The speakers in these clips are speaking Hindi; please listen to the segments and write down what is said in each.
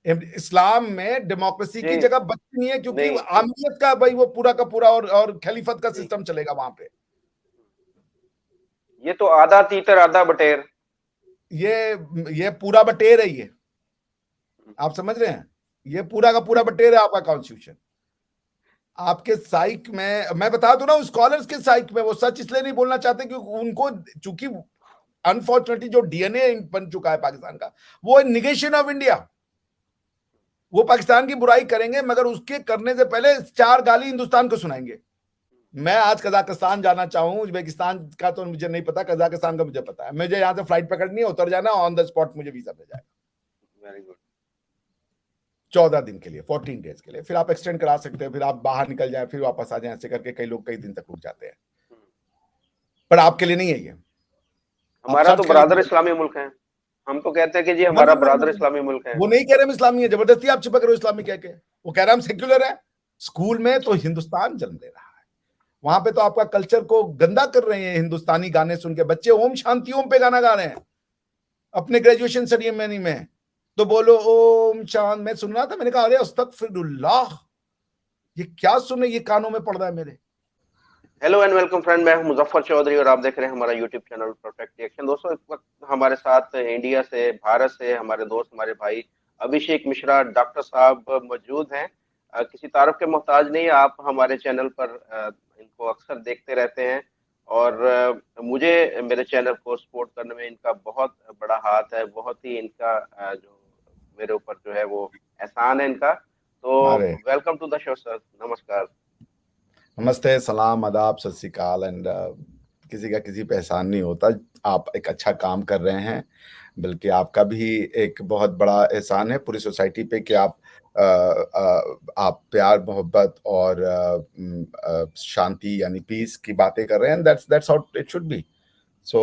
इस्लाम में डेमोक्रेसी की जी जगह बचती नहीं है, क्योंकि नहीं आमियत का भाई वो पूरा का पूरा और खलीफत का जी, सिस्टम चलेगा वहां पे। ये तो आधा तीतर आधा बटेर। ये पूरा बटेर है ये, आप समझ रहे हैं? ये पूरा का पूरा बटेर है आपका कॉन्स्टिट्यूशन। आपके साइक में मैं बता दूं ना, स्कॉलर्स के साइक में वो सच इसलिए नहीं बोलना चाहते क्योंकि उनको, चूंकि अनफॉर्चुनेटली जो डीएनए बन चुका है पाकिस्तान का, वो निगेशन ऑफ इंडिया। वो पाकिस्तान की बुराई करेंगे मगर उसके करने से पहले 4 गाली हिंदुस्तान को सुनाएंगे। मैं आज कजाकिस्तान जाना चाहूं, उज्बेकिस्तान का तो मुझे नहीं पता, कजाकिस्तान का मुझे पता है। मुझे यहां से फ्लाइट पकड़नी है, उतर जाना, ऑन द स्पॉट मुझे वीजा मिल जाएगा। Very good. 14 दिन के लिए, 14 डेज के लिए, फिर आप एक्सटेंड करा सकते हैं, फिर आप बाहर निकल जाए, फिर वापस आ जाए, ऐसे करके कई लोग कई दिन तक रुक जाते हैं। पर आपके लिए नहीं है ये। आप हमारा तो सर्च कर बरादर लीजिए। इस्लामी मुल्क है। हम तो कहते हैं कि जी नो हमारा नो नो नो, बरादर इस्लामी मुल्क है। वो नहीं कह रहे हम इस्लामी है, जबरदस्ती आप चिपक रहे हो इस्लामी कह के। वो कह रहा है हम सेक्युलर है। स्कूल में तो हिंदुस्तान जन्म ले रहा है, वहां पे तो आपका कल्चर को गंदा कर रहे हैं। हिंदुस्तानी गाने सुन के बच्चे ओम शांति ओम पे गाना गा रहे हैं अपने ग्रेजुएशन सेरेमनी में। तो बोलो ओम शांत, मैं सुन रहा था, मैंने कहा अरे अस्तगफिरुल्लाह, ये क्या सुने, ये कानों में पड़ रहा है मेरे। हेलो एंड वेलकम फ्रेंड, मैं हूं मुजफ्फर चौधरी और आप देख रहे हैं हमारा यूट्यूब चैनल परफेक्ट रिएक्शन। दोस्तों, इस वक्त हमारे साथ इंडिया से, भारत से हमारे दोस्त, हमारे भाई अभिषेक मिश्रा डॉक्टर साहब मौजूद हैं। किसी तारुफ के मोहताज नहीं, आप हमारे चैनल पर इनको अक्सर देखते रहते हैं और मुझे मेरे चैनल को सपोर्ट करने में इनका बहुत बड़ा हाथ है। बहुत ही इनका जो मेरे ऊपर जो है वो एहसान है इनका। तो अरे welcome to the show sir, नमस्कार। नमस्ते, सलाम, आदाब, सत श्री अकाल एंड किसी का किसी पे एहसान नहीं होता। आप एक अच्छा काम कर रहे हैं, बल्कि आपका भी एक बहुत बड़ा एहसान है पूरी सोसाइटी पे कि आप प्यार मोहब्बत और शांति यानी पीस की बातें कर रहे हैं। That's how it should be. So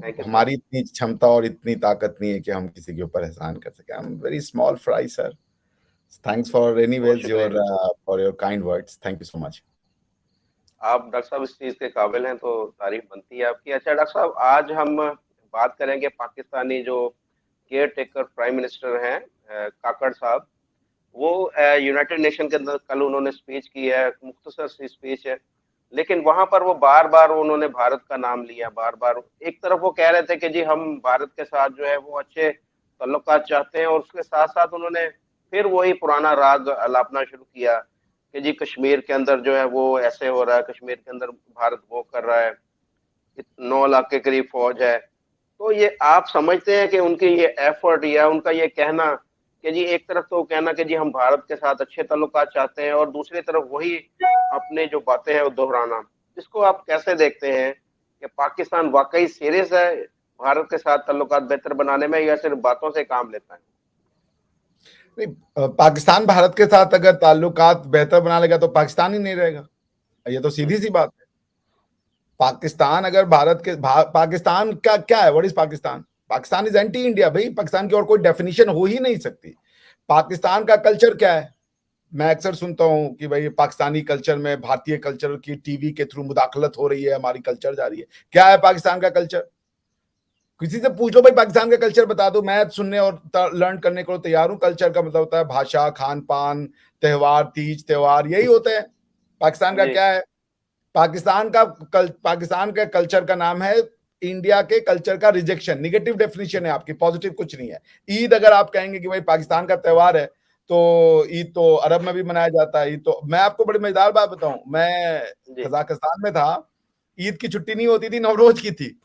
thank you sir. हमारी इतनी क्षमता और इतनी ताकत नहीं है कि हम किसी के ऊपर एहसान कर सकें। I am very small fry sir. Thanks for बहुत एनीवेज शुक्रिया। Your for your kind words. Thank you so much. आप डॉक्टर साहब इस चीज के काबिल हैं तो तारीफ बनती है आपकी। अच्छा डॉक्टर साहब, आज हम बात करेंगे पाकिस्तानी जो केयर टेकर प्राइम मिनिस्टर हैं काकड़ साहब। वो यूनाइटेड नेशन के अंदर कल उन्होंने स्पीच की है, मुख्तसर सी स्पीच है, लेकिन वहां पर वो बार बार उन्होंने भारत का नाम लिया। बार बार एक तरफ वो कह रहे थे कि जी हम भारत के साथ जो है वो अच्छे ताल्लुकात चाहते हैं, और उसके साथ साथ उन्होंने फिर वही पुराना राग अलापना शुरू किया कि जी कश्मीर के अंदर जो है वो ऐसे हो रहा है, कश्मीर के अंदर भारत वो कर रहा है, 9 लाख के करीब फौज है। तो ये आप समझते हैं कि उनकी ये एफर्ट या उनका ये कहना कि जी एक तरफ तो कहना कि जी हम भारत के साथ अच्छे ताल्लुकात चाहते हैं, और दूसरी तरफ वही अपने जो बातें हैं वो दोहराना, इसको आप कैसे देखते हैं कि पाकिस्तान वाकई सीरियस है भारत के साथ ताल्लुकात बेहतर बनाने में, या सिर्फ बातों से काम लेता है? नहीं, पाकिस्तान भारत के साथ अगर ताल्लुकात बेहतर बना लेगा तो पाकिस्तान ही नहीं रहेगा। ये तो सीधी सी बात है। पाकिस्तान अगर पाकिस्तान का क्या है, what is Pakistan? Pakistan is anti India भाई। पाकिस्तान की और कोई डेफिनेशन हो ही नहीं सकती। पाकिस्तान का कल्चर क्या है? मैं अक्सर सुनता हूं कि भाई पाकिस्तानी कल्चर में भारतीय कल्चर की टीवी के थ्रू मुदाखलत हो रही है, हमारी कल्चर जा रही है। क्या है पाकिस्तान का कल्चर? किसी से पूछ लो भाई पाकिस्तान का कल्चर बता दो, मैं सुनने और लर्न करने को तैयार हूं। कल्चर का मतलब होता है भाषा, खान पान, त्योहार, तीज त्योहार, यही होते हैं। पाकिस्तान का जी क्या है? पाकिस्तान के कल्चर का नाम है इंडिया के कल्चर का रिजेक्शन। निगेटिव डेफिनेशन है आपकी, पॉजिटिव कुछ नहीं है। ईद अगर आप कहेंगे कि भाई पाकिस्तान का त्योहार है, तो ईद तो अरब में भी मनाया जाता है। ईद तो मैं आपको बड़ी मजेदार बात बताऊं, मैं जी। कजाकिस्तान में था। ईद की छुट्टी नहीं होती थी, नवरोज की थी।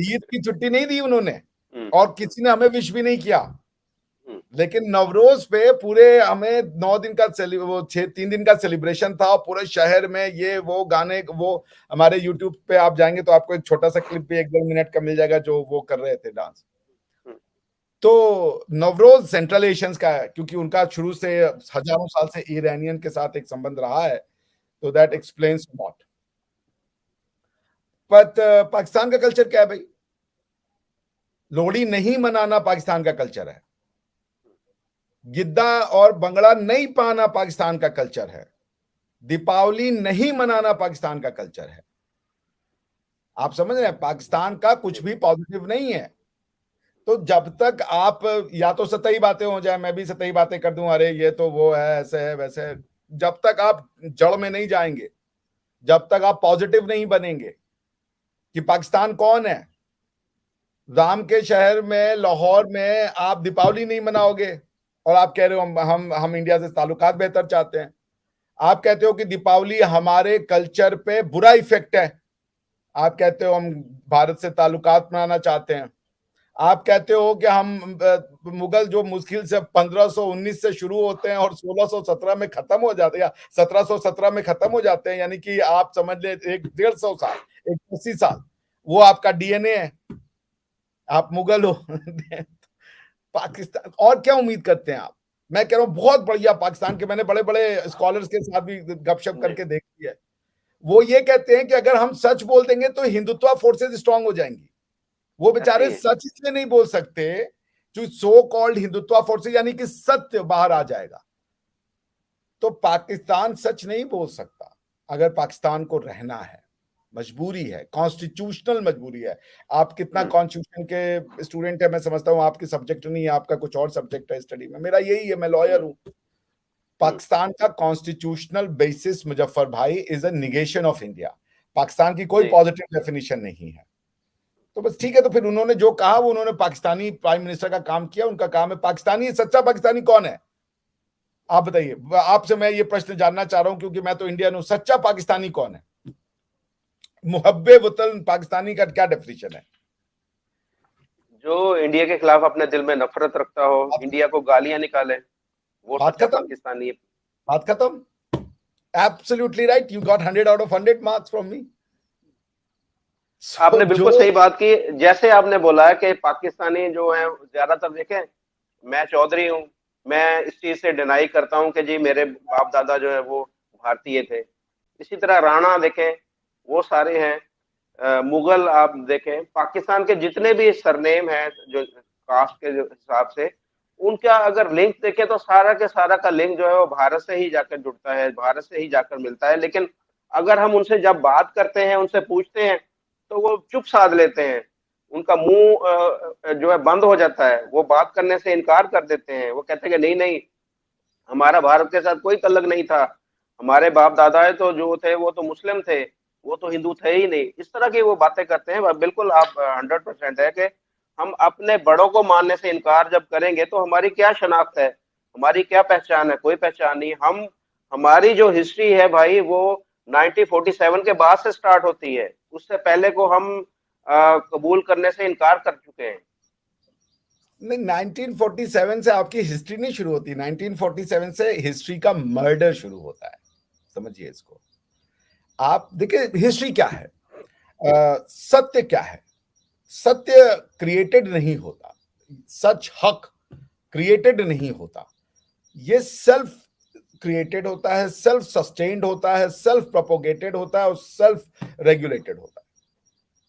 ईद की छुट्टी नहीं दी उन्होंने, हम्म। और किसी ने हमें विश भी नहीं किया। हम्म। लेकिन नवरोज पे पूरे हमें 9 दिन का वो 3 दिन का सेलिब्रेशन था, पूरे शहर में ये वो गाने। वो हमारे यूट्यूब पे आप जाएंगे तो आपको एक छोटा सा क्लिप भी 1-2 मिनट का मिल जाएगा जो वो कर रहे थे डांस। हम्म। तो नवरोज सेंट्रल एशियंस का है, क्योंकि उनका शुरू से हजारों साल से ईरानियन के साथ एक संबंध रहा है। तो that explains what. But Pakistan का कल्चर क्या है भाई? लोहड़ी नहीं मनाना पाकिस्तान का कल्चर है। गिद्दा और बंगड़ा नहीं पाना पाकिस्तान का कल्चर है। दीपावली नहीं मनाना पाकिस्तान का कल्चर है। आप समझ रहे हैं? पाकिस्तान का कुछ जी। भी पॉजिटिव नहीं है। तो जब तक आप या तो सतही बातें हो जाए, मैं भी सतही बातें कर दूं, अरे ये तो वो है, ऐसे है वैसे है, जब तक आप जड़ में नहीं जाएंगे, जब तक आप पॉजिटिव नहीं बनेंगे कि पाकिस्तान कौन है। राम के शहर में, लाहौर में आप दीपावली नहीं मनाओगे और आप कह रहे हो हम इंडिया से ताल्लुकात बेहतर चाहते हैं। आप कहते हो कि दीपावली हमारे कल्चर पे बुरा इफेक्ट है। आप कहते हो हम भारत से ताल्लुकात बनाना चाहते हैं। आप कहते हो कि हम मुगल जो मुश्किल से 1519 से शुरू होते हैं और 1617 में खत्म हो जाते हैं, या 1717 में खत्म हो जाते हैं, यानी कि आप समझ ले 150 साल, 180 साल वो आपका डीएनए है, आप मुगल हो। पाकिस्तान और क्या उम्मीद करते हैं आप। मैं कह रहा हूं बहुत बढ़िया पाकिस्तान के, मैंने बड़े बड़े स्कॉलर्स के साथ भी गपशप करके देखी है। वो ये कहते हैं कि अगर हम सच बोल देंगे तो हिंदुत्व फोर्सेज स्ट्रांग हो जाएंगी। वो बेचारे सच इसलिए नहीं बोल सकते जो सो कॉल्ड हिंदुत्व फोर्सेज, यानी कि सत्य बाहर आ जाएगा। तो पाकिस्तान सच नहीं बोल सकता अगर पाकिस्तान को रहना है, मजबूरी है, कॉन्स्टिट्यूशनल मजबूरी है। आप कितना कॉन्स्टिट्यूशन के स्टूडेंट है मैं समझता हूं, आपकी सब्जेक्ट नहीं है, आपका कुछ और सब्जेक्ट है स्टडी में, मेरा यही है, मैं लॉयर हूं। पाकिस्तान का कॉन्स्टिट्यूशनल बेसिस मुजफ्फर भाई is a negation of India. Pakistan की कोई पॉजिटिव डेफिनेशन नहीं है। तो बस ठीक है, तो फिर उन्होंने जो कहा वो उन्होंने पाकिस्तानी प्राइम मिनिस्टर का काम किया, उनका काम है। पाकिस्तानी, सच्चा पाकिस्तानी कौन है आप बताइए। आपसे मैं ये प्रश्न जानना चाह रहा हूं क्योंकि मैं तो इंडियन हूं। सच्चा पाकिस्तानी कौन है? मुहब्बे वतन पाकिस्तानी का क्या डेफिनेशन है? जो इंडिया के खिलाफ अपने दिल में नफरत रखता हो, इंडिया को गालियां निकाले, वो बात सच्चा खत्म, पाकिस्तानी है। बात खत्म। Absolutely right, you got 100 out of 100 marks from me. आपने बिल्कुल सही बात की। जैसे आपने बोला है कि पाकिस्तानी जो है ज्यादातर, देखें, मैं चौधरी हूँ, मैं इस चीज से डिनाई करता हूँ कि जी मेरे बाप दादा जो है वो भारतीय थे। इसी तरह राणा देखें, वो सारे हैं। मुगल आप देखें, पाकिस्तान के जितने भी सरनेम हैं जो कास्ट के हिसाब से, उनका अगर लिंक देखें तो सारा के सारा का लिंक जो है वो भारत से ही जाकर जुड़ता है, भारत से ही जाकर मिलता है। लेकिन अगर हम उनसे जब बात करते हैं, उनसे पूछते हैं, तो वो चुप साध लेते हैं। उनका मुंह जो है बंद हो जाता है, वो बात करने से इनकार कर देते हैं। वो कहते हैं कि नहीं नहीं, हमारा भारत के साथ कोई तल्लक नहीं था, हमारे बाप दादा तो जो थे वो तो मुस्लिम थे, वो तो हिंदू थे ही नहीं। इस तरह की वो बातें करते हैं। बिल्कुल आप 100% है कि हम अपने बड़ों को मानने से इनकार जब करेंगे तो हमारी क्या शनाख्त है, हमारी क्या पहचान है? कोई पहचान नहीं। हम, हमारी जो हिस्ट्री है भाई वो 1947 के बाद से स्टार्ट होती है, उससे पहले को हम कबूल करने से इनकार कर चुके हैं। नहीं, 1947 से आपकी हिस्ट्री नहीं शुरू होती, 1947 से हिस्ट्री का मर्डर शुरू होता है। समझिए इसको। आप देखिए हिस्ट्री क्या है, सत्य क्या है। सत्य क्रिएटेड नहीं होता, सच हक क्रिएटेड नहीं होता, ये सेल्फ क्रिएटेड होता है, सेल्फ सस्टेन्ड होता है, सेल्फ प्रोपोगेटेड होता है और सेल्फ रेगुलेटेड होता है।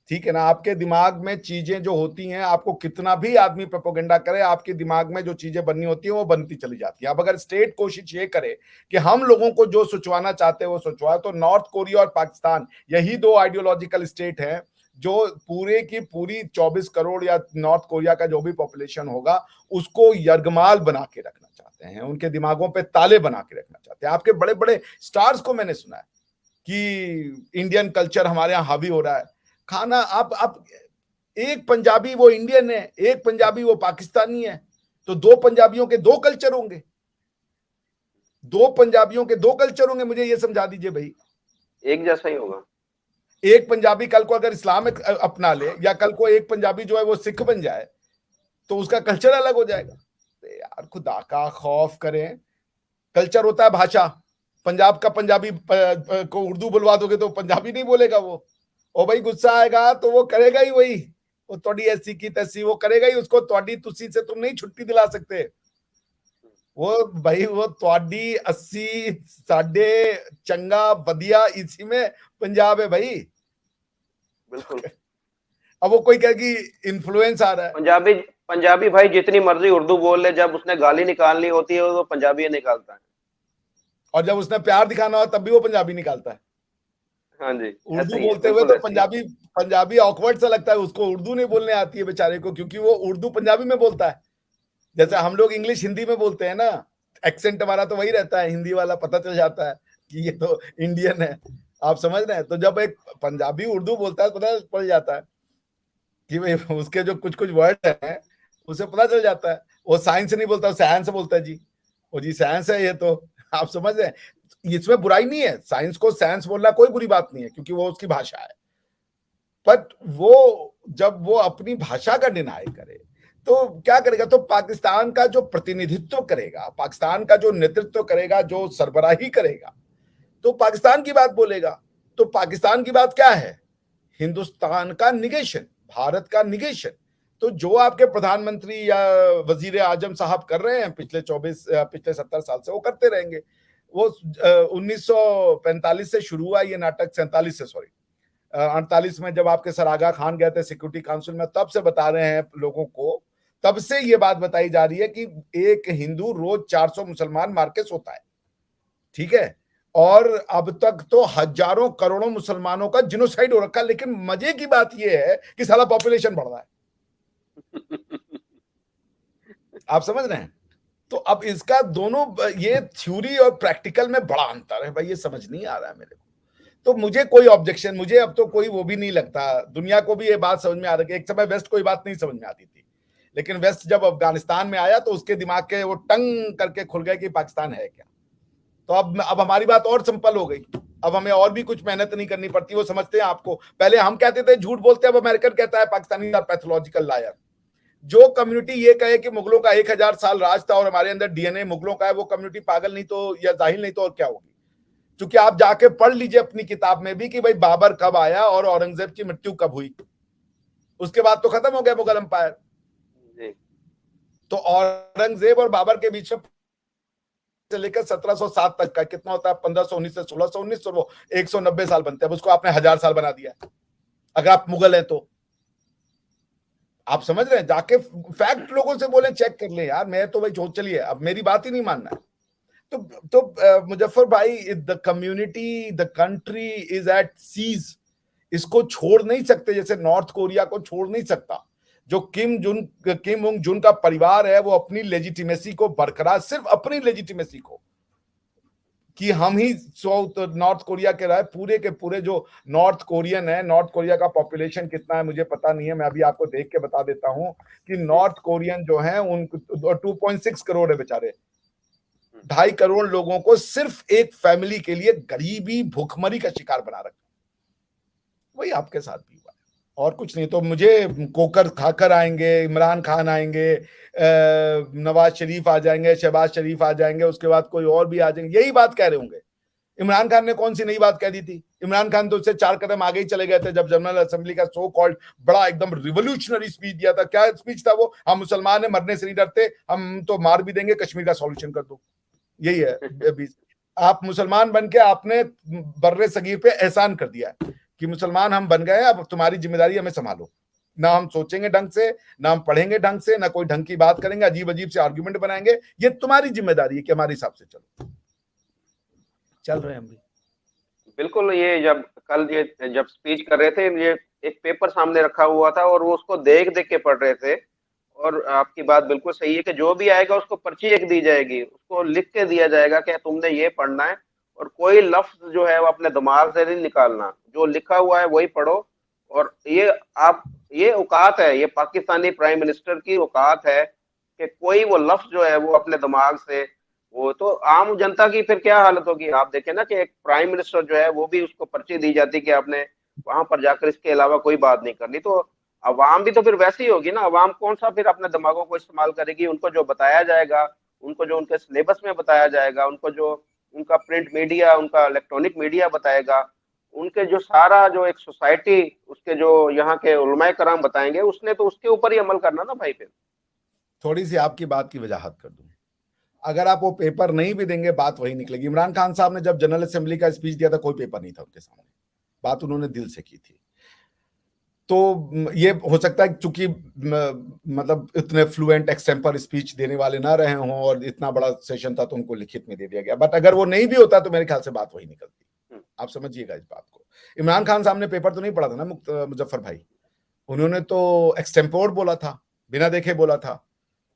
ठीक है ना। आपके दिमाग में चीजें जो होती हैं, आपको कितना भी आदमी प्रोपोगेंडा करे, आपके दिमाग में जो चीजें बननी होती हैं वो बनती चली जाती है। अब अगर स्टेट कोशिश ये करे कि हम लोगों को जो सोचवाना चाहते हैं वो सोचवाए, तो नॉर्थ कोरिया और पाकिस्तान यही दो आइडियोलॉजिकल स्टेट हैं जो पूरे की पूरी 24 करोड़ या नॉर्थ कोरिया का जो भी पॉपुलेशन होगा उसको यरगमाल बना के रखना चाहते हैं, उनके दिमागों पे ताले बना के रखना चाहते हैं। आपके बड़े बड़े स्टार्स को मैंने सुना है कि इंडियन कल्चर हमारे यहाँ हावी हो रहा है। खाना आप एक पंजाबी वो इंडियन है, एक पंजाबी वो पाकिस्तानी है, तो दो पंजाबियों के दो कल्चर होंगे, दो पंजाबियों के दो कल्चर होंगे, मुझे ये समझा दीजिए भाई। एक जैसा ही होगा। एक पंजाबी कल को अगर इस्लाम अपना ले, या कल को एक पंजाबी जो है वो सिख बन जाए, तो उसका कल्चर अलग हो जाएगा। यार खुदा का खौफ करें। कल्चर होता है भाषा। पंजाब का पंजाबी को उर्दू बुलवा दोगे तो पंजाबी नहीं बोलेगा वो। ओ भाई गुस्सा आएगा तो वो करेगा ही वही, वो थोड़ी ऐसी की तैसी वो करेगा ही। उसको थोड़ी तुसी से तुम नहीं छुट्टी दिला सकते। वो भाई वो थोड़ी 80 साढ़े चंगा वधिया इसी में पंजाब है भाई। बिल्कुल। अब वो कोई कहे कि इन्फ्लुएंस आ रहा है। पंजाबी पंजाबी भाई जितनी मर्जी उर्दू बोल ले, जब उसने गाली निकालनी होती है तो पंजाबी निकालता है। और जब उसने प्यार दिखाना हो तब भी वो पंजाबी निकालता है। हाँ जी, ऐसा उर्दू ही है, बोलते हुए बिल्कुल तो ऐसे ही है। पंजाबी पंजाबी ऑकवर्ड सा लगता है उसको, उर्दू नहीं बोलने आती है बेचारे को, क्योंकि वो उर्दू पंजाबी में बोलता है। जैसे हम लोग इंग्लिश हिंदी में बोलते हैं ना, एक्सेंट हमारा तो वही रहता है, हिंदी वाला पता चल जाता है कि ये तो इंडियन है। आप समझ रहे हैं? तो जब एक पंजाबी उर्दू बोलता है तो पता पड़ जाता है कि भाई उसके जो कुछ कुछ वर्ड हैं उसे पता चल जाता है। वो साइंस नहीं बोलता, साइंस बोलता है जी, वो जी साइंस है ये तो। आप समझ रहे हैं? इसमें बुराई नहीं है, साइंस को साइंस बोलना कोई बुरी बात नहीं है, क्योंकि वो उसकी भाषा है। बट वो जब वो अपनी भाषा का डिनाई करे तो क्या करेगा? तो पाकिस्तान का जो प्रतिनिधित्व करेगा, पाकिस्तान का जो नेतृत्व करेगा, जो सरबराही करेगा, तो पाकिस्तान की बात बोलेगा। तो पाकिस्तान की बात क्या है? हिंदुस्तान का निगेशन, भारत का निगेशन। तो जो आपके प्रधानमंत्री या वजीर आजम साहब कर रहे हैं पिछले 70 साल से, वो करते रहेंगे। वो 1945 से शुरू हुआ ये नाटक, 47 से, सॉरी 48 में जब आपके सर आगा खान गए थे सिक्योरिटी काउंसिल में, तब से बता रहे हैं लोगों को, तब से ये बात बताई जा रही है कि एक हिंदू रोज 400 मुसलमान मार के सोता है। ठीक है? और अब तक तो हजारों करोड़ों मुसलमानों का जिनोसाइड हो रखा है। लेकिन मजे की बात यह है कि साला पॉपुलेशन बढ़ रहा है। आप समझ रहे हैं? तो अब इसका दोनों, ये थ्योरी और प्रैक्टिकल में बड़ा अंतर है भाई, ये समझ नहीं आ रहा है मेरे को। तो मुझे कोई ऑब्जेक्शन, मुझे अब तो कोई वो भी नहीं लगता, दुनिया को भी ये बात समझ में आ रही है। एक समय वेस्ट को ये बात नहीं समझ में आती थी, लेकिन वेस्ट जब अफगानिस्तान में आया तो उसके दिमाग के वो टंग करके खुल गए कि पाकिस्तान है क्या। तो अब हमारी बात और सिंपल हो गई, अब हमें और भी कुछ मेहनत नहीं करनी पड़ती। वो समझते हैं आपको, पहले हम कहते थे झूठ बोलते हैं, अब अमेरिकन कहता है पाकिस्तानी पैथोलॉजिकल लायर। जो कम्युनिटी ये कहे कि मुगलों का 1000 साल राज था और हमारे अंदर डीएनए मुगलों का है, वो कम्युनिटी पागल नहीं तो या जाहिल नहीं तो और क्या होगी? क्योंकि आप जाके पढ़ लीजिए अपनी किताब में भी कि भाई बाबर कब आया और औरंगजेब की मृत्यु कब हुई, उसके बाद तो खत्म हो गया मुगल एम्पायर। तो औरंगजेब और बाबर के बीच में से लेकर 1707 तक का कितना होता है? 1519 से 1619, तो वो 190 साल बनते हैं। उसको आपने 1000 साल बना दिया अगर आप मुगल हैं तो। आप समझ रहे हैं? जाके फैक्ट लोगों से बोले, चेक कर ले यार। मैं तो भाई चलिए, अब मेरी बात ही नहीं मानना है। तो मुजफ्फर भाई, the community, the country is at siege. इसको छोड़ नहीं सकते, जैसे नॉर्थ कोरिया को छोड़ नहीं सकता। जो किम उंग जुन का परिवार है, वो अपनी लेजिटिमेसी को बरकरार, सिर्फ अपनी लेजिटिमेसी को, कि हम ही साउथ नॉर्थ कोरिया के रहे, पूरे के पूरे जो नॉर्थ कोरियन है, नॉर्थ कोरिया का पॉपुलेशन कितना है मुझे पता नहीं है, मैं अभी आपको देख के बता देता हूं कि नॉर्थ कोरियन जो है उनको 2.6 करोड़ है बेचारे। 2.5 करोड़ लोगों को सिर्फ एक फैमिली के लिए गरीबी, भूखमरी का शिकार बना रखा। वही आपके साथ भी हुआ है, और कुछ नहीं। तो मुझे कोकर खाकर आएंगे, इमरान खान आएंगे, नवाज शरीफ आ जाएंगे, शहबाज शरीफ आ जाएंगे, उसके बाद कोई और भी आ जाएंगे, यही बात कह रहे होंगे। इमरान खान ने कौन सी नई बात कह दी थी? इमरान खान तो उससे 4 कदम आगे ही चले गए थे जब जनरल असेंबली का सो कॉल्ड बड़ा एकदम रिवोल्यूशनरी स्पीच दिया था। क्या स्पीच था वो? हम मुसलमान हैं, मरने से नहीं डरते, हम तो मार भी देंगे, कश्मीर का सॉल्यूशन कर दो। यही है। आप मुसलमान बन के आपने बर्रे सगीर पे एहसान कर दिया है कि मुसलमान हम बन गए, अब तुम्हारी जिम्मेदारी हमें संभालो। ना हम सोचेंगे ढंग से, ना हम पढ़ेंगे ढंग से, ना कोई ढंग की बात करेंगे, अजीब अजीब से आर्ग्यूमेंट बनाएंगे। ये तुम्हारी जिम्मेदारी है कि हमारे हिसाब से चलो। चल रहे हैं हम भी। बिल्कुल, ये जब स्पीच कर रहे थे, ये एक पेपर सामने रखा हुआ था और वो उसको देख-देख के पढ़ रहे थे। और आपकी बात बिल्कुल सही है कि जो भी आएगा उसको पर्ची एक दी जाएगी, उसको लिख के दिया जाएगा कि तुमने ये पढ़ना है, और कोई लफ्ज़ जो है वो अपने दिमाग से नहीं निकालना, जो लिखा हुआ है वही पढ़ो। और ये औकात है, ये पाकिस्तानी प्राइम मिनिस्टर की औकात है कि कोई वो लफ्ज़ जो है वो अपने दिमाग से, वो तो आम जनता की फिर क्या हालत होगी। आप देखें ना कि एक प्राइम मिनिस्टर जो है वो भी, उसको पर्ची दी जाती है कि आपने वहां पर जाकर इसके अलावा कोई बात नहीं करनी। तो अवाम भी तो फिर वैसी ही होगी ना, अवाम कौन सा फिर अपने दिमागों को इस्तेमाल करेगी? उनको जो बताया जाएगा, उनको जो उनके सिलेबस में बताया जाएगा, उनको जो उनका प्रिंट मीडिया, उनका इलेक्ट्रॉनिक मीडिया बताएगा, उनके जो सारा जो एक सोसाइटी, उसके जो यहाँ के उलमाए कराम बताएंगे, उसने तो उसके ऊपर ही अमल करना ना भाई। फिर थोड़ी सी आपकी बात की वजाहत कर दूं, अगर आप वो पेपर नहीं भी देंगे, बात वही निकलेगी। इमरान खान साहब ने जब जनरल असेंबली का स्पीच दिया था, कोई पेपर नहीं था उनके सामने, बात उन्होंने दिल से की थी। तो ये हो सकता है चूंकि मतलब इतने फ्लुएंट एक्सटेम्पर स्पीच देने वाले ना रहे हों और इतना बड़ा सेशन था तो उनको लिखित में दे दिया गया। बट अगर वो नहीं भी होता तो मेरे ख्याल से बात वही निकलती। आप समझिएगा इस बात को। इमरान खान साहब ने पेपर तो नहीं पढ़ा था ना मुजफ्फर भाई, उन्होंने तो एक्सटेम्पोर बोला था, बिना देखे बोला था।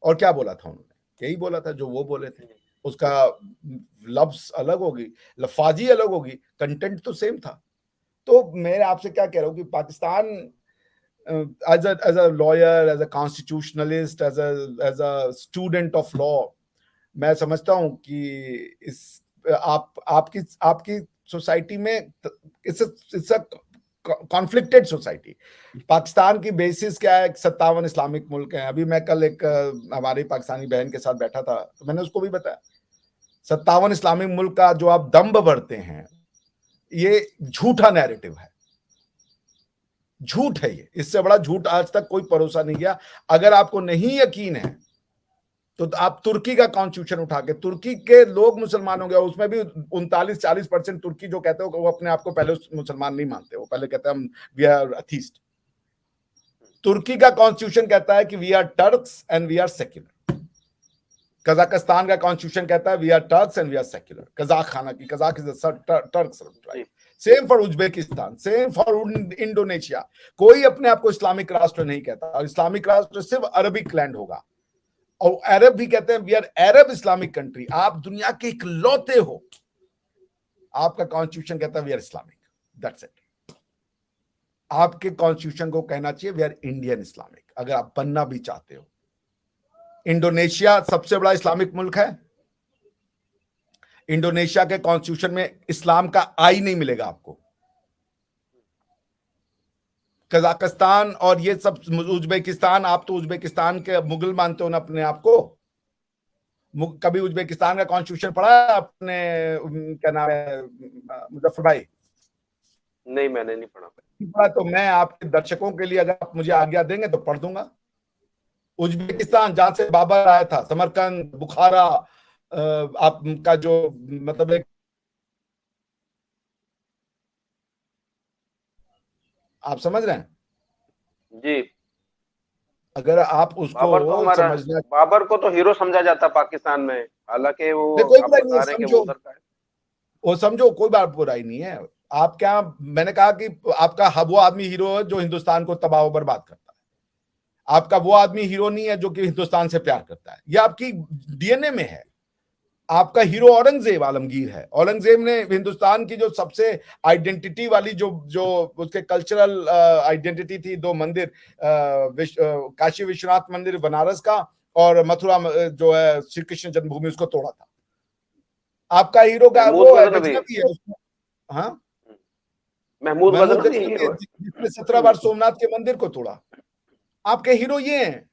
और क्या बोला था उन्होंने? यही बोला था जो वो बोले थे। उसका लफ्ज अलग होगी, लफाजी अलग होगी, कंटेंट तो सेम था। तो मैं आपसे क्या कह रहा हूं कि Pakistan as a lawyer, as a constitutionalist, as a student of law, मैं समझता हूं कि इस आपकी सोसाइटी में it's a conflicted society. Pakistan की बेसिस क्या है? 57 इस्लामिक मुल्क हैं। अभी मैं कल एक हमारी पाकिस्तानी बहन के साथ बैठा था, तो मैंने उसको भी बताया 57 इस्लामिक मुल्क का जो आप दम्भ भरते हैं, ये झूठा नैरेटिव है, झूठ है ये। इससे बड़ा झूठ आज तक कोई परोसा नहीं गया। अगर आपको नहीं यकीन है तो आप तुर्की का कॉन्स्टिट्यूशन उठा के, तुर्की के लोग मुसलमान हो गए, उसमें भी 39-40% तुर्की जो कहते हो वो अपने आप को पहले मुसलमान नहीं मानते, वो पहले कहते हैं हम वी आर अथीस्ट। तुर्की का कॉन्स्टिट्यूशन कहता है कि we are Turks and we are secular. Kazakhstan का कॉन्स्टिट्यूशन कहता है we are Turks and we are secular. Kazakh खाना की, Kazakh is Turks right. Same for Uzbekistan, same for Indonesia. कोई अपने आप को इस्लामिक राष्ट्र नहीं कहता, और इस्लामिक राष्ट्र सिर्फ अरबिक लैंड होगा। और अरब भी कहते हैं we are Arab Islamic country. आप दुनिया के इकलौते हो, आपका कॉन्स्टिट्यूशन कहता है we are Islamic, that's it. आपके कॉन्स्टिट्यूशन को कहना चाहिए वी आर इंडियन इस्लामिक, अगर आप बनना भी चाहते हो। इंडोनेशिया सबसे बड़ा इस्लामिक मुल्क है। इंडोनेशिया के कॉन्स्टिट्यूशन में इस्लाम का आई नहीं मिलेगा आपको। कजाकिस्तान और ये सब, उज्बेकिस्तान, आप तो उज्बेकिस्तान के मुगल मानते हो ना अपने आप को। कभी उज्बेकिस्तान का कॉन्स्टिट्यूशन पढ़ा है आपने? क्या नाम है मुजफ्फर भाई? नहीं, मैंने नहीं पढ़ा। तो मैं आपके दर्शकों के लिए, अगर आप मुझे आज्ञा देंगे तो पढ़ दूंगा। उज्बेकिस्तान जहां से बाबर आया था, समरकंद, बुखारा, आपका जो मतलब एक, आप समझ रहे हैं जी। अगर आप उसको समझना। बाबर को तो हीरो समझा जाता पाकिस्तान में, हालांकि वो कोई आप बुराई नहीं बता है, रहे हैं कि समझो वो उधर का है। वो समझो, कोई बात बुराई नहीं है। आप क्या, मैंने कहा कि आपका वो आदमी हीरो है जो हिंदुस्तान को तबाह बर्बाद करता है। आपका वो आदमी हीरो नहीं है जो कि हिंदुस्तान से प्यार करता है। ये आपकी डीएनए में है। आपका हीरो औरंगजेब आलमगीर है। औरंगजेब ने हिंदुस्तान की जो सबसे आइडेंटिटी वाली जो जो उसके कल्चरल आइडेंटिटी थी, दो मंदिर, काशी विश्वनाथ मंदिर बनारस का, और मथुरा जो है श्री कृष्ण जन्मभूमि, उसको तोड़ा था। आपका हीरो का महमूद वो है, गजनवी। गजनवी है उसमें। हाँ, महमूद महमूद गजनवी गजनवी हीरो है, है। जिसने 17 बार सोमनाथ के मंदिर को तोड़ा। आपके हीरो ये हैं।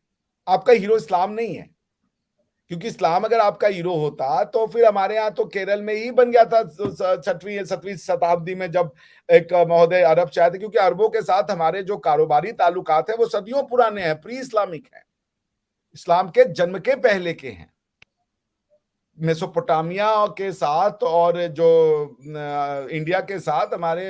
आपका हीरो इस्लाम नहीं है, क्योंकि इस्लाम अगर आपका हीरो होता तो फिर हमारे यहाँ तो केरल में ही बन गया था 6वीं 7वीं शताब्दी में, जब एक महोदय अरब से आए थे। क्योंकि अरबों के साथ हमारे जो कारोबारी ताल्लुकात हैं वो सदियों पुराने हैं, प्री इस्लामिक हैं, इस्लाम के जन्म के पहले के हैं। मेसोपोटामिया के साथ और जो इंडिया के साथ हमारे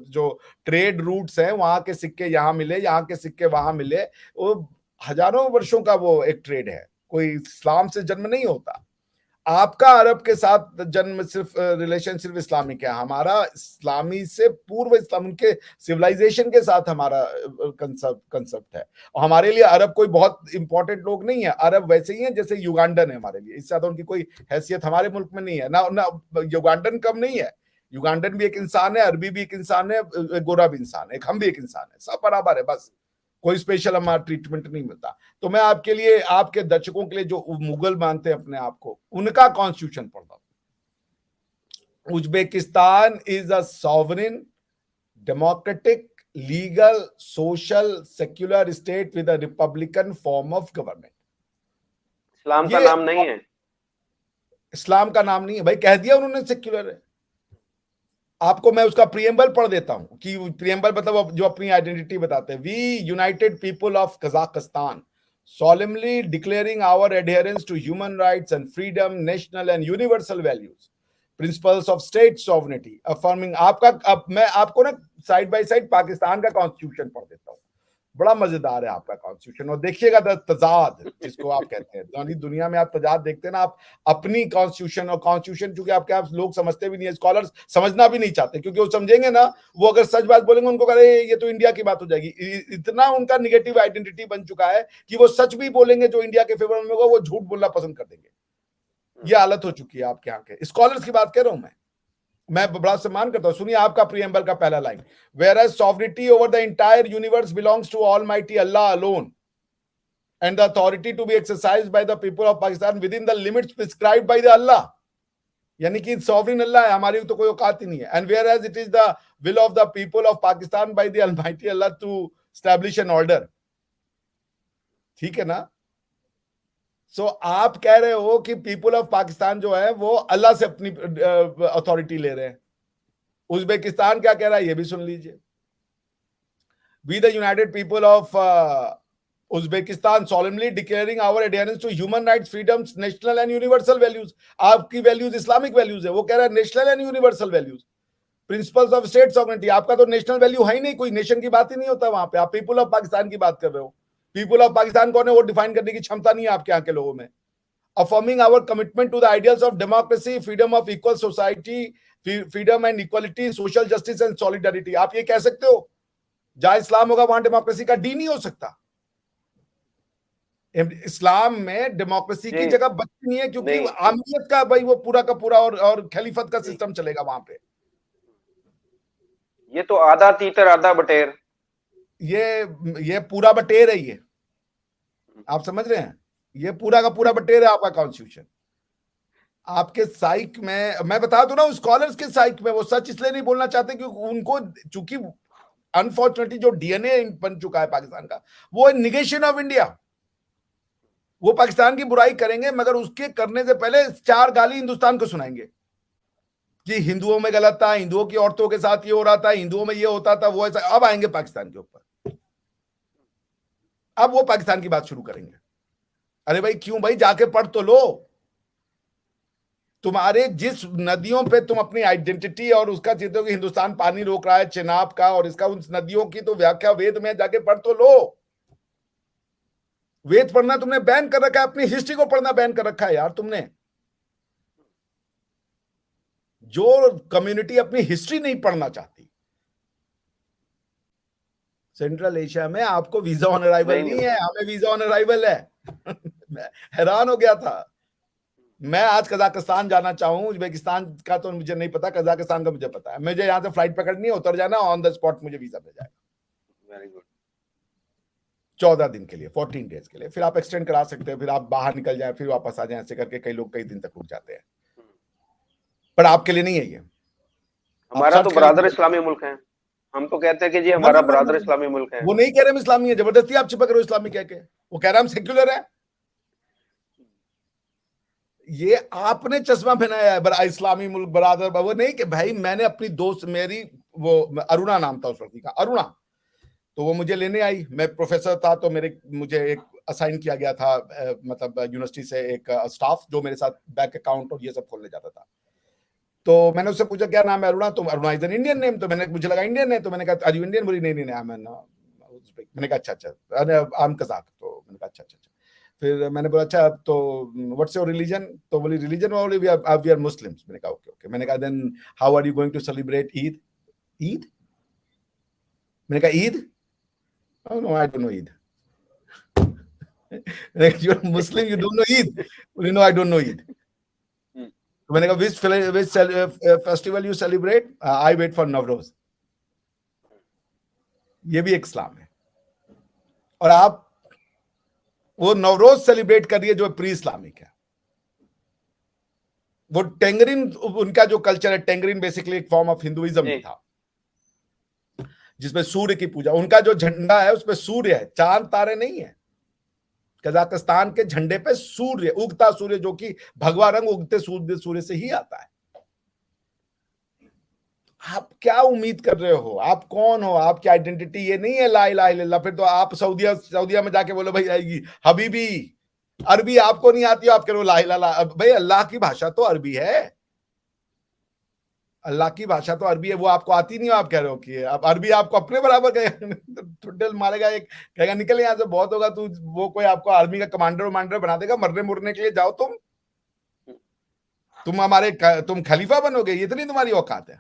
जो ट्रेड रूट्स हैं, वहां के सिक्के यहाँ मिले, यहाँ के सिक्के वहां मिले, वो हजारों वर्षों का वो एक ट्रेड है। कोई इस्लाम से जन्म नहीं होता। आपका अरब के साथ जन्म सिर्फ रिलेशन सिर्फ इस्लामिक है। हमारा इस्लामी से पूर्व इस्लाम के सिविलाइजेशन के साथ हमारा कंसेप्ट है। और हमारे लिए अरब कोई बहुत इंपॉर्टेंट लोग नहीं है। अरब वैसे ही है जैसे युगांडन है हमारे लिए, इससे ज्यादा उनकी कोई हैसियत हमारे मुल्क में नहीं है। ना युगांडन कम नहीं है, युगांडन भी एक इंसान है, अरबी भी एक इंसान है, गोरा भी इंसान है, हम भी एक इंसान है, सब बराबर है। बस कोई स्पेशल हमारा ट्रीटमेंट नहीं मिलता। तो मैं आपके लिए, आपके दर्शकों के लिए जो मुगल मानते हैं अपने आप को, उनका कॉन्स्टिट्यूशन पढ़ रहा हूं। Uzbekistan is a sovereign, democratic, legal, social, secular state with a republican form of government. इस्लाम का नाम नहीं है। इस्लाम का नाम नहीं है भाई, कह दिया उन्होंने सेक्युलर है। आपको मैं उसका प्रियम्बल पढ़ देता हूं कि प्रियम्बल मतलब जो अपनी आइडेंटिटी बताते हैं। We united people of Kazakhstan solemnly declaring our adherence to human rights and freedom, national and universal values, principles of state sovereignty, affirming। आपका अब मैं आपको ना साइड बाय साइड पाकिस्तान का कॉन्स्टिट्यूशन पढ़ देता हूं। बड़ा मजेदार है आपका कॉन्स्टिट्यूशन। और देखिएगा तजाद जिसको आप कहते हैं, सारी दुनिया में आप तजाद देखते हैं ना, आप अपनी कॉन्स्टिट्यूशन और कॉन्स्टिट्यूशन, चूंकि आपके आप लोग समझते भी नहीं है, स्कॉलर्स समझना भी नहीं चाहते, क्योंकि वो समझेंगे ना, वो अगर सच बात बोलेंगे उनको कहे ये तो इंडिया की बात हो जाएगी। इतना उनका निगेटिव आइडेंटिटी बन चुका है कि वो सच भी बोलेंगे जो इंडिया के फेवर में होगा, वो झूठ बोलना पसंद कर देंगे। ये हालत हो चुकी है आपके यहाँ के स्कॉलर्स की बात कर रहा हूं मैं बड़ा सम्मान करता हूं। सुनिए आपका प्रीएम्बल का पहला line, whereas sovereignty over the entire universe belongs to Almighty Allah alone and the authority to be exercised by the people of Pakistan within the limits prescribed by the Allah, यानी कि सॉवरिन अल्लाह है, हमारी तो कोई औकात ही नहीं है। And whereas it is the will of the people of Pakistan by the Almighty Allah to establish an order, ठीक है ना। सो आप कह रहे हो कि पीपल ऑफ पाकिस्तान जो है वो अल्लाह से अपनी अथॉरिटी ले रहे हैं। उज्बेकिस्तान क्या कह रहा है ये भी सुन लीजिए। We the united people of Uzbekistan solemnly declaring our adherence to human rights, freedoms, national and universal values। आपकी वैल्यूज इस्लामिक वैल्यूज है, वो कह रहा है national and universal values, principles of state sovereignty. आपका तो नेशनल वैल्यू है ही नहीं, कोई नेशन की बात ही नहीं होता वहां पे, आप पीपल ऑफ पाकिस्तान की बात कर रहे हो। पीपल ऑफ पाकिस्तान कौन है वो डिफाइन करने की क्षमता नहीं है आपके यहाँ के लोगों में। Affirming our commitment to the ideals of democracy, freedom of equal society, freedom and equality, social justice and solidarity। आप ये कह सकते हो जहां इस्लाम होगा वहां डेमोक्रेसी का डी नहीं हो सकता। इस्लाम में डेमोक्रेसी की जगह बचती नहीं है, क्योंकि आमियत का भाई वो पूरा का पूरा और खलीफत का सिस्टम चलेगा वहां पे। ये तो आधा तीतर आधा बटेर, ये पूरा बटेर है, ये आप समझ रहे हैं, ये पूरा का पूरा बटेर है आपका कॉन्स्टिट्यूशन। आपके साइक में मैं बता दूं ना, स्कॉलर्स के साइक में वो सच इसलिए नहीं बोलना चाहते क्योंकि उनको, चूंकि अनफॉर्चुनेटली जो डीएनए बन चुका है पाकिस्तान का, वो निगेशन ऑफ इंडिया। वो पाकिस्तान की बुराई करेंगे मगर उसके करने से पहले 4 गाली हिंदुस्तान को सुनाएंगे कि हिंदुओं में गलत था, हिंदुओं की औरतों के साथ ये हो रहा था, हिंदुओं में ये होता था, वो ऐसा। अब आएंगे पाकिस्तान के ऊपर, अब वो पाकिस्तान की बात शुरू करेंगे। अरे भाई क्यों भाई, जाके पढ़ तो लो। तुम्हारे जिस नदियों पे तुम अपनी आइडेंटिटी और उसका चाहते हो कि हिंदुस्तान पानी रोक रहा है चेनाब का और इसका, उन नदियों की तो व्याख्या वेद में जाके पढ़ तो लो। वेद पढ़ना तुमने बैन कर रखा है, अपनी हिस्ट्री को पढ़ना बैन कर रखा है यार तुमने। जो कम्युनिटी अपनी हिस्ट्री नहीं पढ़ना चाहती, सेंट्रल एशिया में आपको वीजा ऑन अराइवल नहीं है, हमें वीजा ऑन अराइवल है। मैं हैरान हो गया था। मैं आज कजाकिस्तान जाना चाहूं, उज्बेकिस्तान का तो मुझे नहीं पता, कजाकिस्तान का मुझे पता है। मुझे यहां से फ्लाइट पकड़नी है, उतर जाना, ऑन द स्पॉट मुझे वीजा मिल जाएगा। Very good. 14 दिन के लिए, 14 डेज के लिए, फिर आप एक्सटेंड करा सकते हैं, फिर आप बाहर निकल जाए, फिर वापस आ जाए, ऐसे करके कई लोग कई दिन तक रुक जाते हैं। पर आपके लिए नहीं है ये। हमारा तो बरादर इस्लामी मुल्क है, हम तो कहते हैं कि जी हमारा बरादर इस्लामी मुल्क है। वो नहीं कह रहे हम इस्लामी है, जबरदस्ती आप चिपक रहे हो इस्लामी कह के। वो कह रहा है हम सेक्युलर है। ये आपने चश्मा पहनाया है इस्लामी मुल्क बरादर। वो नहीं कि भाई, मैंने अपनी दोस्त, मेरी वो अरुणा नाम था उस लड़की का, अरुणा, तो वो मुझे लेने आई। मैं प्रोफेसर था तो मुझे एक असाइन किया गया था, मतलब यूनिवर्सिटी से एक स्टाफ जो मेरे साथ बैंक अकाउंट और ये सब खोलने जाता था। तो मैंने उससे पूछा क्या नाम है? अरुणा। तो Aruna is an Indian name. तो मुझे लगा इंडियन है, तो मैंने कहा आर यू इंडियन? बोली नहीं, मैंने कहा अच्छा, आई एम कज़ाक। तो मैंने कहा अच्छा। फिर मैंने बोला अच्छा तो व्हाट्स योर रिलीजन? तो बोली religion only we are Muslims. मैंने कहा ओके। मैंने कहा then how are you going to celebrate Eid? मैंने कहा Eid? Oh no, I don't know Eid. You're Muslim, you don't know Eid? Well, no, I don't know Eid. तो मैंने कहा which festival you celebrate? I wait for Nowruz. ये भी एक इस्लाम है। और आप वो नवरोज सेलिब्रेट कर रही है जो प्री इस्लामिक है। वो टेंगरिन, उनका जो कल्चर है, टेंगरिन बेसिकली एक फॉर्म ऑफ हिंदुइज्म ही था जिसमें सूर्य की पूजा। उनका जो झंडा है उसमें सूर्य है, चांद तारे नहीं है। कजाकिस्तान के झंडे पे सूर्य, उगता सूर्य, जो कि भगवा रंग उगते सूर्य से ही आता है। आप क्या उम्मीद कर रहे हो? आप कौन हो? आपकी आइडेंटिटी ये नहीं है ला इलाहा इल्लल्लाह। फिर तो आप सऊदिया में जाके बोलो भाई आएगी हबीबी, अरबी आपको नहीं आती, आप कह रहे हो ला इलाहा। भाई अल्लाह की भाषा तो अरबी है। अल्लाह की भाषा तो अरबी है, वो आपको आती नहीं हो, आप कह रहे हो कि अब अरबी आपको अपने बराबर कहेगा, ठुड्डल मारेगा, एक कहेगा निकल यहाँ से, बहुत होगा तू, वो कोई आपको आर्मी का कमांडर वमांडर बना देगा, मरने मुरने के लिए जाओ तुम खलीफा बनोगे, ये इतनी तुम्हारी औकात है।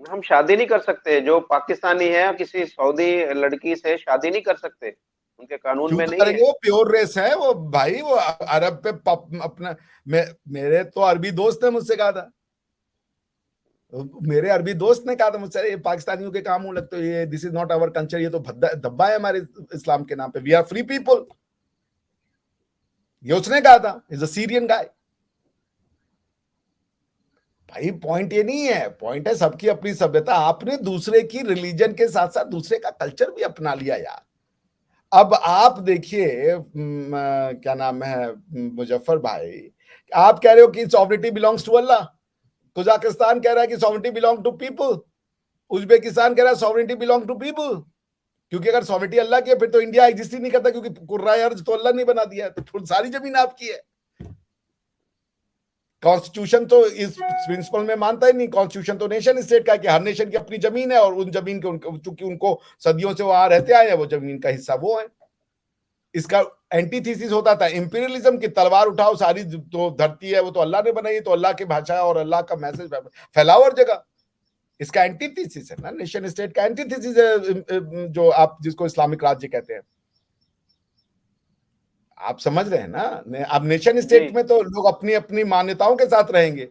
हम शादी नहीं कर सकते, जो पाकिस्तानी है किसी सऊदी लड़की से शादी नहीं कर सकते, उनके कानून क्यों में तो नहीं करेंगे, है। वो प्योर रेस है वो भाई, वो अरब पे अपना मेरे तो अरबी दोस्त ने मुझसे कहा था, मेरे अरबी दोस्त ने कहा था मुझसे, ये पाकिस्तानियों के काम हो लगते, ये this is not our culture, ये तो धब्बा है हमारे इस्लाम के नाम पे, वी आर फ्री पीपल, ये उसने कहा था, इज अ सीरियन गाय। भाई पॉइंट ये नहीं है, पॉइंट है सबकी अपनी सभ्यता, आपने दूसरे की रिलीजन के साथ साथ दूसरे का कल्चर भी अपना लिया यार। अब आप देखिए क्या नाम है मुजफ्फर भाई, आप कह रहे हो कि sovereignty belongs to Allah, Kazakhstan कह रहा है कि sovereignty belong to people, Uzbekistan कह रहा है सॉवरेनिटी बिलोंग टू पीपल, क्योंकि अगर सॉवरेनिटी अल्लाह की है फिर तो इंडिया एग्जिस्ट ही नहीं करता, क्योंकि कुर्राए अर्ज तो अल्लाह ने बना दिया है, तो सारी जमीन आपकी है। कॉन्स्टिट्यूशन तो इस प्रिंसिपल में मानता ही नहीं, कॉन्स्टिट्यूशन तो नेशन स्टेट का है कि हर नेशन की अपनी जमीन है, और उन जमीन के चूंकि उनको सदियों से वहां रहते आए हैं, वो जमीन का हिस्सा वो है। इसका एंटीथीसिस होता था इंपीरियलिज्म की, तलवार उठाओ, सारी तो धरती है वो तो अल्लाह ने बनाई है, तो अल्लाह की भाषा है और अल्लाह का मैसेज फैलाओ हर जगह। इसका एंटीथीसिस है ना, नेशन स्टेट का एंटीथीसिस है, जो आप जिसको इस्लामिक राज्य कहते हैं। आप समझ रहे हैं ना, अब नेशन स्टेट में तो लोग अपनी अपनी मान्यताओं के साथ रहेंगे,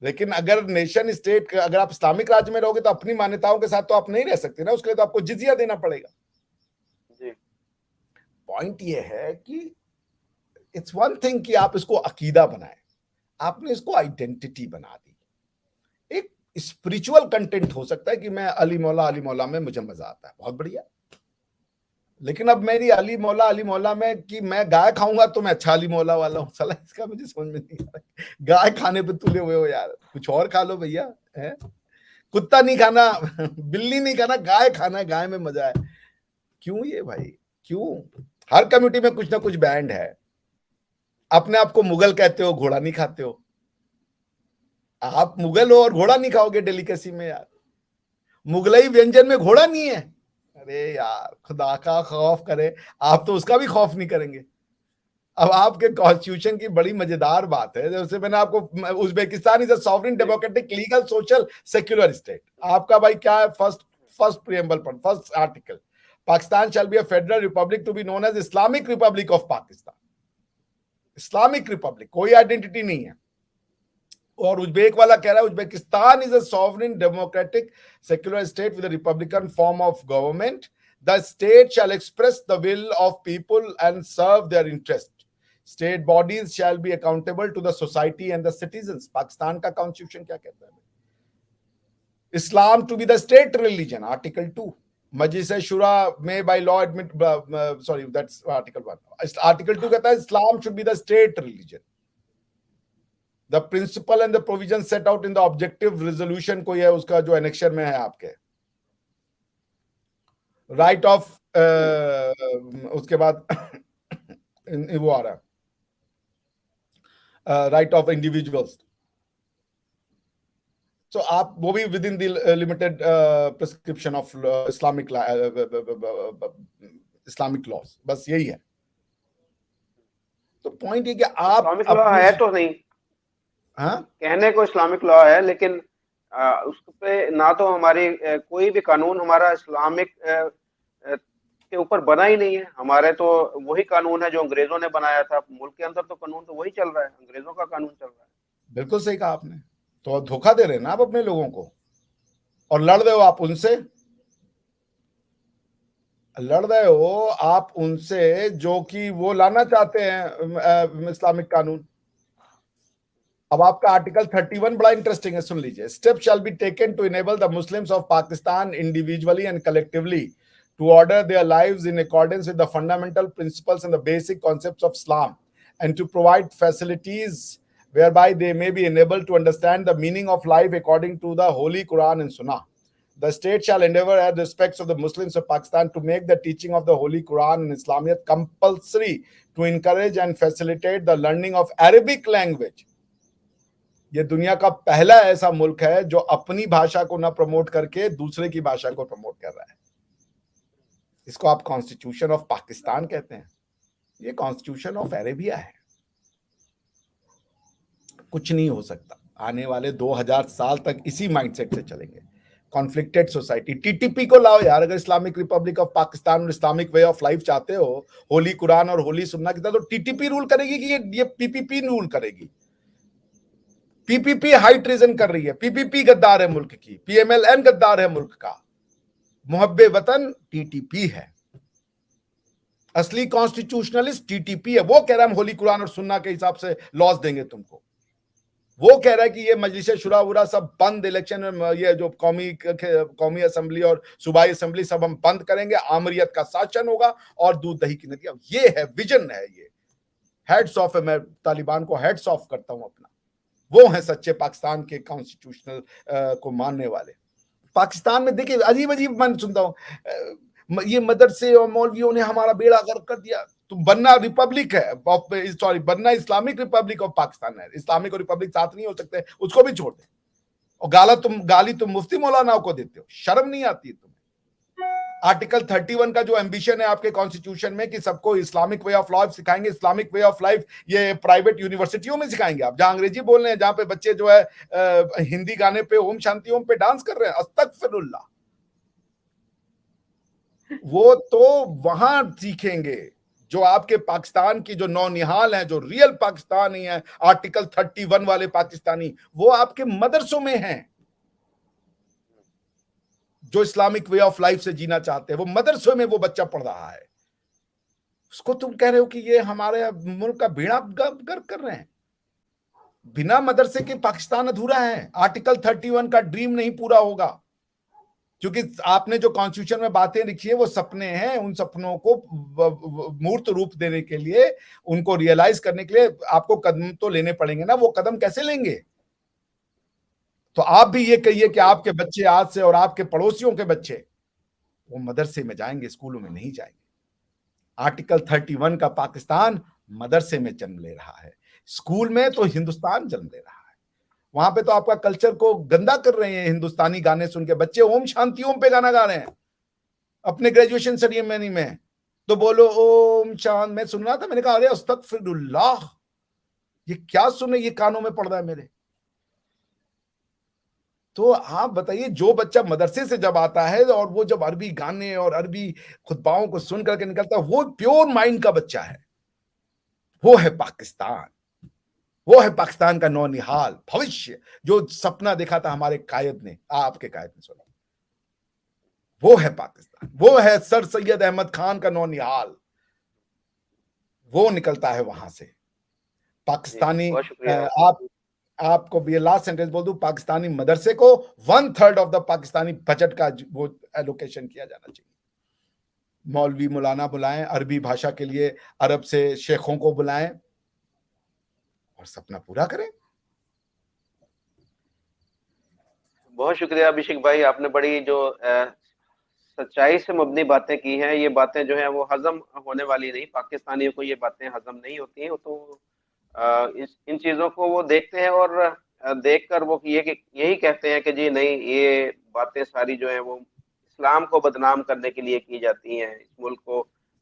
लेकिन अगर नेशन स्टेट, अगर आप इस्लामिक राज्य में रहोगे तो अपनी मान्यताओं के साथ तो आप नहीं रह सकते ना, उसके लिए तो आपको जिजिया देना पड़ेगा। पॉइंट ये है कि इट्स वन थिंग कि आप इसको अकीदा बनाए, आपने इसको आइडेंटिटी बना दी। एक स्पिरिचुअल कंटेंट हो सकता है कि मैं अली मौला में मुझे मजा आता है, बहुत बढ़िया, लेकिन अब मेरी अली मौला में कि मैं गाय खाऊंगा तो मैं अच्छा अली मौला वाला हूँ, साला इसका मुझे समझ में नहीं आ रहा। गाय खाने पे तुले हुए हो यार, कुछ और खा लो भैया, है कुत्ता नहीं खाना, बिल्ली नहीं खाना, गाय खाना है, गाय में मजा है। क्यों ये भाई, क्यों? हर कम्युनिटी में कुछ ना कुछ बैंड है। अपने आप को मुगल कहते हो, घोड़ा नहीं खाते हो, आप मुगल हो और घोड़ा नहीं खाओगे डेलिकेसी में यार, मुगलई व्यंजन में घोड़ा नहीं है। अरे यार खुदा का खौफ करे, आप तो उसका भी खौफ नहीं करेंगे। अब आपके कॉन्स्टिट्यूशन की बड़ी मजेदार बात है, जैसे मैंने आपको, Uzbekistan is a sovereign democratic legal social secular state, आपका भाई क्या है, फर्स्ट प्रीएम्बल पर first article, Pakistan shall be a federal republic to be known as Islamic republic of Pakistan, Islamic republic, कोई आइडेंटिटी नहीं है। और उज्बेक वाला कह रहा है Uzbekistan is a sovereign democratic secular state with a republican form of government, the state shall express the will of people and serve their interest, state bodies shall be accountable to the society and the citizens. Pakistan का कॉन्स्टिट्यूशन क्या कहता है? Islam to be the state religion, article 2, Majlis Shura में by law admit, sorry that's article 1, article 2 कहता है Islam should be the state religion, the principle and the provision set out in the objective resolution, कोई है उसका जो एनेक्शर में है आपके, राइट ऑफ, उसके बाद वो आ रहा है राइट ऑफ इंडिविजुअल्स, तो आप वो भी within the limited prescription of Islamic laws, बस यही है। तो पॉइंट ये कि आप इस्लामिक लॉ है तो नहीं, हाँ कहने को इस्लामिक लॉ है, लेकिन उस पे ना तो हमारी कोई भी कानून हमारा इस्लामिक के ऊपर बना ही नहीं है। हमारे तो वही कानून है जो अंग्रेजों ने बनाया था, मुल्क के अंदर तो कानून तो वही चल रहा है, अंग्रेजों का कानून चल रहा है। बिल्कुल सही कहा आपने, तो धोखा दे रहे हैं ना आप अपने लोगों को, और लड़ रहे हो आप उनसे, लड़ रहे हो आप उनसे जो कि वो लाना चाहते हैं इस्लामिक कानून। अब आपका आर्टिकल 31 बड़ा इंटरेस्टिंग है, सुन लीजिए। Step shall be taken to enable the Muslims of Pakistan individually and collectively to order their lives in accordance with the fundamental principles and the basic concepts of Islam and to provide facilities whereby they may be enabled to understand the meaning of life according to the Holy Quran and Sunnah. The state shall endeavor at respects of the Muslims of Pakistan to make the teaching of the Holy Quran and Islamiyat compulsory, to encourage and facilitate the learning of Arabic language. ये दुनिया का पहला ऐसा मुल्क है जो अपनी भाषा को ना प्रमोट करके दूसरे की भाषा को प्रमोट कर रहा है। इसको आप कॉन्स्टिट्यूशन ऑफ पाकिस्तान कहते हैं, ये कॉन्स्टिट्यूशन ऑफ अरेबिया है। कुछ नहीं हो सकता। आने वाले 2000 साल तक इसी माइंडसेट से चलेंगे। कॉन्फ्लिक्टेड सोसाइटी, टीटीपी को लाओ यार। अगर इस्लामिक रिपब्लिक ऑफ पाकिस्तान और इस्लामिक वे ऑफ लाइफ चाहते हो, होली कुरान और होली सुन्ना की तरह, तो टीटीपी रूल करेगी कि ये पीपीपी रूल करेगी? पीपीपी हाई ट्रीजन कर रही है, पीपीपी गद्दार है मुल्क की, पीएमएलएन गद्दार है मुल्क का, मुहब्बे वतन टीटीपी है। असली कॉन्स्टिट्यूशनलिस्ट टीटीपी है। वो कह रहा है हम होली कुरान और सुन्ना के हिसाब से लॉज देंगे तुमको। वो कह रहा है कि ये मजलिस शुरा वुरा सब बंद, इलेक्शन में ये जो कौमी असेंबली और सूबाई असेंबली सब हम बंद करेंगे, आमरियत का शासन होगा और दूध दही की नदियां। ये है विजन है, ये हेड्स ऑफ है। मैं तालिबान को हेड्स ऑफ करता हूं अपना। वो है सच्चे पाकिस्तान के कॉन्स्टिट्यूशनल को मानने वाले। पाकिस्तान में देखिए अजीब अजीब मन सुनता हूं, ये मदरसे और मौलवियों ने हमारा बेड़ा गर्क कर दिया। तो बनना रिपब्लिक है, सॉरी बनना इस्लामिक रिपब्लिक ऑफ पाकिस्तान है। इस्लामिक और रिपब्लिक साथ नहीं हो सकते, उसको भी छोड़ दे। और गाली तुम मुफ्ती मौलाना को देते हो, शर्म नहीं आती है तुम्हें? आर्टिकल 31 का जो एम्बिशन है आपके कॉन्स्टिट्यूशन में कि सबको इस्लामिक वे ऑफ लाइफ सिखाएंगे, इस्लामिक वे ऑफ लाइफ ये प्राइवेट यूनिवर्सिटियों में सिखाएंगे आप, जहां अंग्रेजी बोल रहे हैं, जहां पे बच्चे जो है हिंदी गाने पे ओम शांति ओम पे डांस कर रहे हैं, अस्तगफिरुल्लाह। वो तो वहां सीखेंगे जो आपके पाकिस्तान की जो नौनिहाल हैं, जो रियल पाकिस्तानी है, आर्टिकल 31 वाले पाकिस्तानी, वो आपके मदरसों में हैं। जो इस्लामिक वे ऑफ लाइफ से जीना चाहते हैं, वो मदरसों में वो बच्चा पढ़ रहा है। उसको तुम कह रहे हो कि ये हमारे मुल्क का बेड़ा गर्क कर रहे हैं। बिना मदरसे के पाकिस्तान अधूरा है। आर्टिकल 31 का ड्रीम नहीं पूरा होगा, क्योंकि आपने जो कॉन्स्टिट्यूशन में बातें लिखी है वो सपने हैं। उन सपनों को मूर्त रूप देने के लिए, उनको रियलाइज करने के लिए आपको कदम तो लेने पड़ेंगे ना। वो कदम कैसे लेंगे? तो आप भी ये कहिए कि आपके बच्चे आज से और आपके पड़ोसियों के बच्चे वो मदरसे में जाएंगे, स्कूलों में नहीं जाएंगे। आर्टिकल 31 का पाकिस्तान मदरसे में जन्म ले रहा है, स्कूल में तो हिंदुस्तान जन्म ले रहा है। वहां पे तो आपका कल्चर को गंदा कर रहे हैं। हिंदुस्तानी गाने सुन के बच्चे ओम शांति ओम पे गाना गा रहे हैं अपने ग्रेजुएशन सेरेमनी में। तो बोलो ओम शांत। मैं सुन रहा था, मैंने कहा अरे अस्तगफिरुल्लाह, ये क्या सुने, ये कानों में पड़ रहा है मेरे। तो आप बताइए, जो बच्चा मदरसे से जब आता है और वो जब अरबी गाने और अरबी खुतबाओं को सुन करके निकलता है, वो प्योर माइंड का बच्चा है। वो है पाकिस्तान, वो है पाकिस्तान का नौनिहाल भविष्य, जो सपना देखा था हमारे कायद ने, आपके कायद ने, सुना। वो है पाकिस्तान, वो है सर सैयद अहमद खान का नौनिहाल। वो निकलता है वहां से पाकिस्तानी। आपको भी लास्ट सेंटेंस बोल दूं, पाकिस्तानी मदरसे को 1/3 ऑफ द पाकिस्तानी बजट का वो एलोकेशन किया जाना चाहिए। मौलवी मौलाना बुलाएं, अरबी भाषा के लिए अरब से शेखों को बुलाएं और सपना पूरा करें। बहुत शुक्रिया अभिषेक भाई, आपने बड़ी जो सच्चाई से मबनी बातें की हैं। ये बातें जो है वो हजम होने वाली नहीं, पाकिस्तानियों को ये बातें हजम नहीं होती हैं। तो इन चीजों को वो देखते हैं और देखकर वो यही कहते हैं कि जी नहीं, ये बातें सारी जो है वो इस्लाम को बदनाम करने के लिए की जाती हैं, इस मुल्क को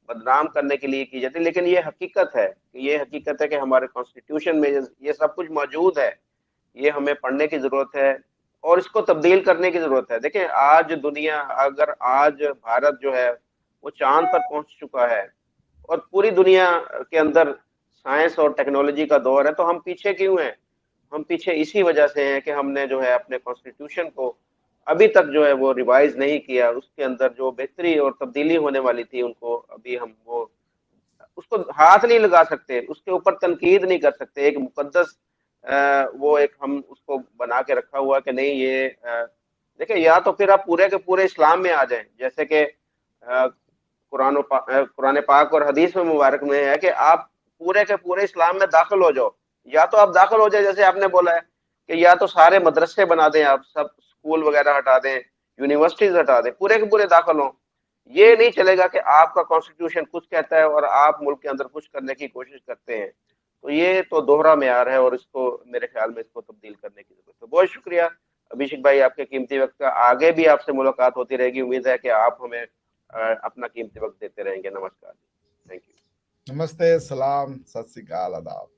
बदनाम करने के लिए की जाती है। लेकिन ये हकीकत है, कि हमारे कॉन्स्टिट्यूशन में ये सब कुछ मौजूद है। ये हमें पढ़ने की जरूरत है और इसको तब्दील करने की जरूरत है। देखिए आज दुनिया, अगर आज भारत जो है वो चांद पर पहुंच चुका है और पूरी दुनिया के अंदर साइंस और टेक्नोलॉजी का दौर है, तो हम पीछे क्यों हैं? हम पीछे इसी वजह से हैं कि हमने जो है अपने कॉन्स्टिट्यूशन को अभी तक जो है वो रिवाइज नहीं किया। उसके अंदर जो बेहतरी और तब्दीली होने वाली थी, उनको अभी हम वो उसको हाथ नहीं लगा सकते, उसके ऊपर तनकीद नहीं कर सकते। एक मुकद्दस वो एक हम उसको बना के रखा हुआ कि नहीं ये देखिए, या तो फिर आप पूरे के पूरे इस्लाम में आ जाएं, जैसे कि कुरान पाक और हदीस में मुबारक में है कि आप पूरे के पूरे इस्लाम में दाखिल हो जाओ। या तो आप दाखिल हो जाए, जैसे आपने बोला है कि या तो सारे मदरसे बना दें, आप सब स्कूल वगैरह हटा दें, यूनिवर्सिटीज हटा दें, पूरे के पूरे दाखिल हो। ये नहीं चलेगा कि आपका कॉन्स्टिट्यूशन कुछ कहता है और आप मुल्क के अंदर कुछ करने की कोशिश करते हैं। तो ये तो दोहरा मेयार है और इसको मेरे ख्याल में इसको तब्दील करने की जरूरत है। बहुत शुक्रिया अभिषेक भाई आपके कीमती वक्त का। आगे भी आपसे मुलाकात होती रहेगी, उम्मीद है कि आप हमें अपना कीमती वक्त देते रहेंगे। नमस्कार। Thank you. नमस्ते, सलाम, सत श्री अकाल, आदाब।